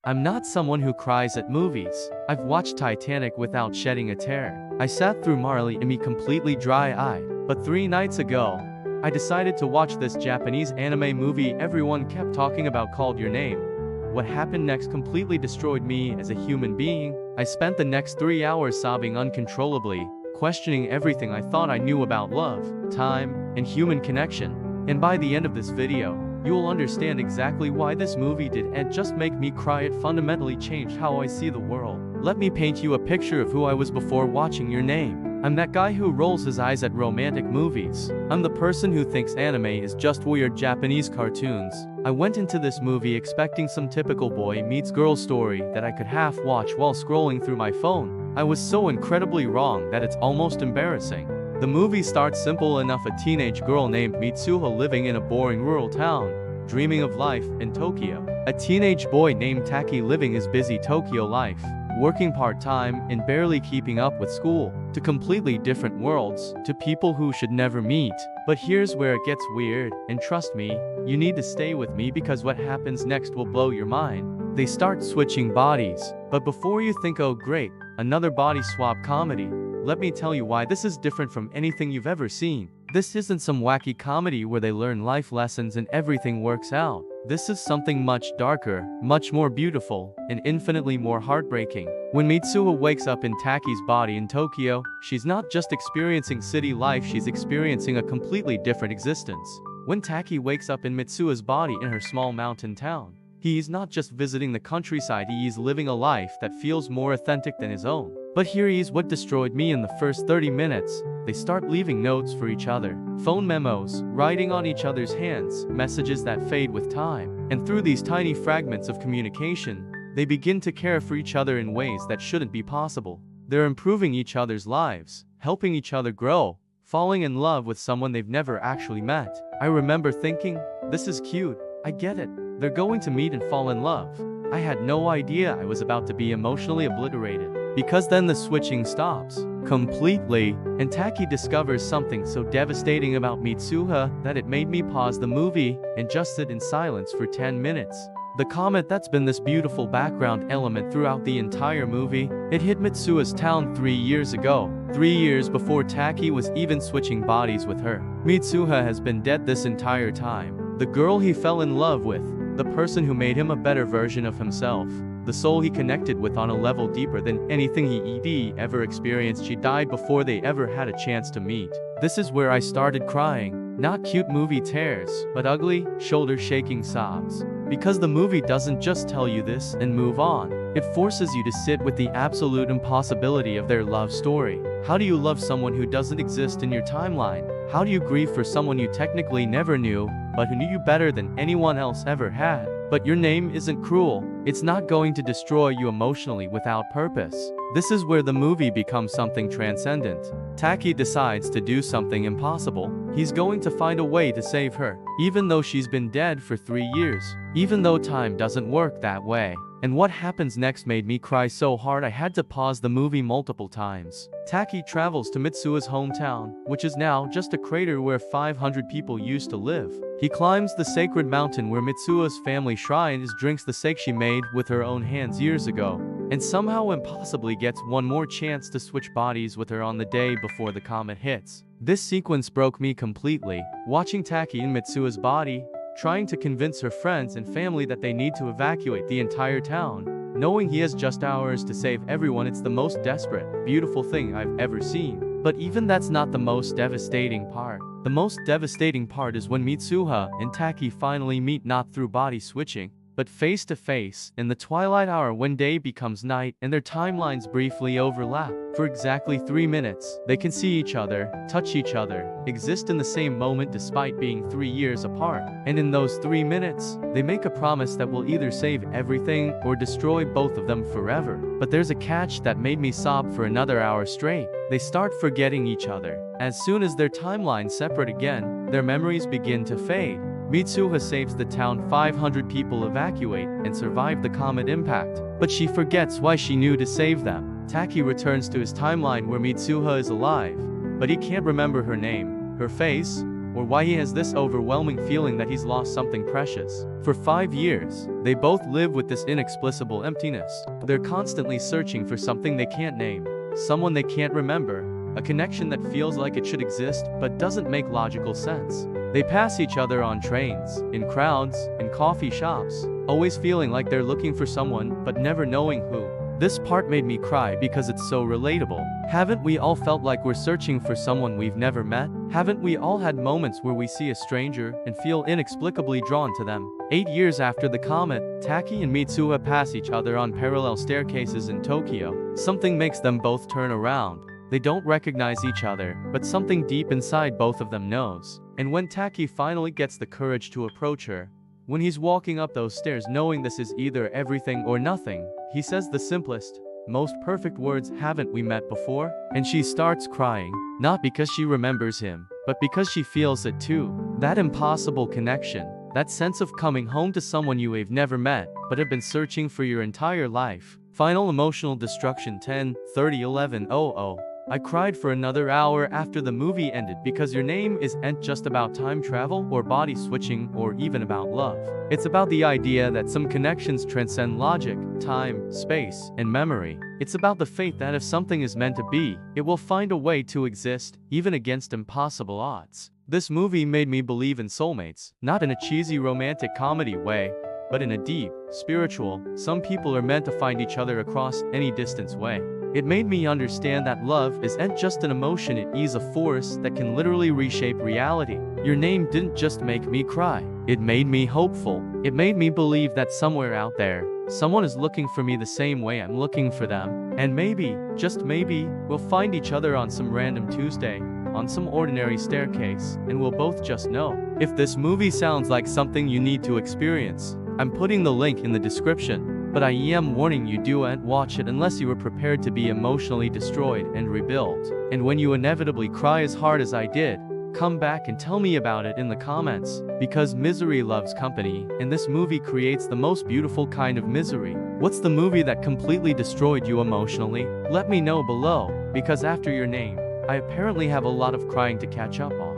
I'm not someone who cries at movies. I've watched Titanic without shedding a tear. I sat through Marley and me completely dry-eyed. But 3 nights ago, I decided to watch this Japanese anime movie everyone kept talking about called Your Name. What happened next completely destroyed me as a human being. I spent the next 3 hours sobbing uncontrollably, questioning everything I thought I knew about love, time, and human connection. And by the end of this video, you will understand exactly why this movie didn't just make me cry, it fundamentally changed how I see the world. Let me paint you a picture of who I was before watching Your Name. I'm that guy who rolls his eyes at romantic movies. I'm the person who thinks anime is just weird Japanese cartoons. I went into this movie expecting some typical boy meets girl story that I could half watch while scrolling through my phone. I was so incredibly wrong that it's almost embarrassing. The movie starts simple enough: a teenage girl named Mitsuha living in a boring rural town, dreaming of life in Tokyo. A teenage boy named Taki living his busy Tokyo life, working part-time and barely keeping up with school. To completely different worlds, to people who should never meet. But here's where it gets weird, and trust me, you need to stay with me because what happens next will blow your mind. They start switching bodies. But before you think, oh great, another body swap comedy, let me tell you why this is different from anything you've ever seen. This isn't some wacky comedy where they learn life lessons and everything works out. This is something much darker, much more beautiful, and infinitely more heartbreaking. When Mitsuha wakes up in Taki's body in Tokyo, she's not just experiencing city life, she's experiencing a completely different existence. When Taki wakes up in Mitsuha's body in her small mountain town, he's not just visiting the countryside, he's living a life that feels more authentic than his own. But here is what destroyed me in the first 30 minutes. They start leaving notes for each other. Phone memos, writing on each other's hands, messages that fade with time. And through these tiny fragments of communication, they begin to care for each other in ways that shouldn't be possible. They're improving each other's lives, helping each other grow, falling in love with someone they've never actually met. I remember thinking, this is cute, I get it. They're going to meet and fall in love. I had no idea I was about to be emotionally obliterated. Because then the switching stops completely, and Taki discovers something so devastating about Mitsuha that it made me pause the movie and just sit in silence for 10 minutes. The comet that's been this beautiful background element throughout the entire movie, it hit Mitsuha's town 3 years ago. 3 years before Taki was even switching bodies with her. Mitsuha has been dead this entire time. The girl he fell in love with, the person who made him a better version of himself, the soul he connected with on a level deeper than anything he ever experienced, she died before they ever had a chance to meet. This is where I started crying. Not cute movie tears, but ugly, shoulder-shaking sobs. Because the movie doesn't just tell you this and move on. It forces you to sit with the absolute impossibility of their love story. How do you love someone who doesn't exist in your timeline? How do you grieve for someone you technically never knew, but who knew you better than anyone else ever had? But Your Name isn't cruel. It's not going to destroy you emotionally without purpose. This is where the movie becomes something transcendent. Taki decides to do something impossible. He's going to find a way to save her, even though she's been dead for 3 years. Even though time doesn't work that way. And what happens next made me cry so hard I had to pause the movie multiple times. Taki travels to Mitsuha's hometown, which is now just a crater where 500 people used to live. He climbs the sacred mountain where Mitsuha's family shrine is, drinks the sake she made with her own hands years ago, and somehow impossibly gets one more chance to switch bodies with her on the day before the comet hits. This sequence broke me completely. Watching Taki in Mitsuha's body, trying to convince her friends and family that they need to evacuate the entire town, knowing he has just hours to save everyone, it's the most desperate, beautiful thing I've ever seen. But even that's not the most devastating part. The most devastating part is when Mitsuha and Taki finally meet, not through body switching, but face to face, in the twilight hour when day becomes night and their timelines briefly overlap. For exactly 3 minutes, they can see each other, touch each other, exist in the same moment despite being 3 years apart. And in those 3 minutes, they make a promise that will either save everything or destroy both of them forever. But there's a catch that made me sob for another hour straight. They start forgetting each other. As soon as their timelines separate again, their memories begin to fade. Mitsuha saves the town, 500 people evacuate and survive the comet impact. But she forgets why she knew to save them. Taki returns to his timeline where Mitsuha is alive, but he can't remember her name, her face, or why he has this overwhelming feeling that he's lost something precious. For 5 years, they both live with this inexplicable emptiness. They're constantly searching for something they can't name, someone they can't remember, a connection that feels like it should exist but doesn't make logical sense. They pass each other on trains, in crowds, in coffee shops, always feeling like they're looking for someone but never knowing who. This part made me cry because it's so relatable. Haven't we all felt like we're searching for someone we've never met? Haven't we all had moments where we see a stranger and feel inexplicably drawn to them? 8 years after the comet, Taki and Mitsuha pass each other on parallel staircases in Tokyo. Something makes them both turn around. They don't recognize each other, but something deep inside both of them knows. And when Taki finally gets the courage to approach her, when he's walking up those stairs knowing this is either everything or nothing, he says the simplest, most perfect words, "Haven't we met before?" And she starts crying, not because she remembers him, but because she feels it too. That impossible connection, that sense of coming home to someone you have never met, but have been searching for your entire life. Final emotional destruction 10/30/11/00. I cried for another hour after the movie ended because Your Name isn't just about time travel or body switching or even about love. It's about the idea that some connections transcend logic, time, space, and memory. It's about the faith that if something is meant to be, it will find a way to exist, even against impossible odds. This movie made me believe in soulmates, not in a cheesy romantic comedy way, but in a deep, spiritual, some people are meant to find each other across any distance way. It made me understand that love isn't just an emotion, it is a force that can literally reshape reality. Your Name didn't just make me cry. It made me hopeful. It made me believe that somewhere out there, someone is looking for me the same way I'm looking for them. And maybe, just maybe, we'll find each other on some random Tuesday, on some ordinary staircase, and we'll both just know. If this movie sounds like something you need to experience, I'm putting the link in the description. But I am warning you, don't watch it unless you are prepared to be emotionally destroyed and rebuilt. And when you inevitably cry as hard as I did, come back and tell me about it in the comments. Because misery loves company, and this movie creates the most beautiful kind of misery. What's the movie that completely destroyed you emotionally? Let me know below, because after Your Name, I apparently have a lot of crying to catch up on.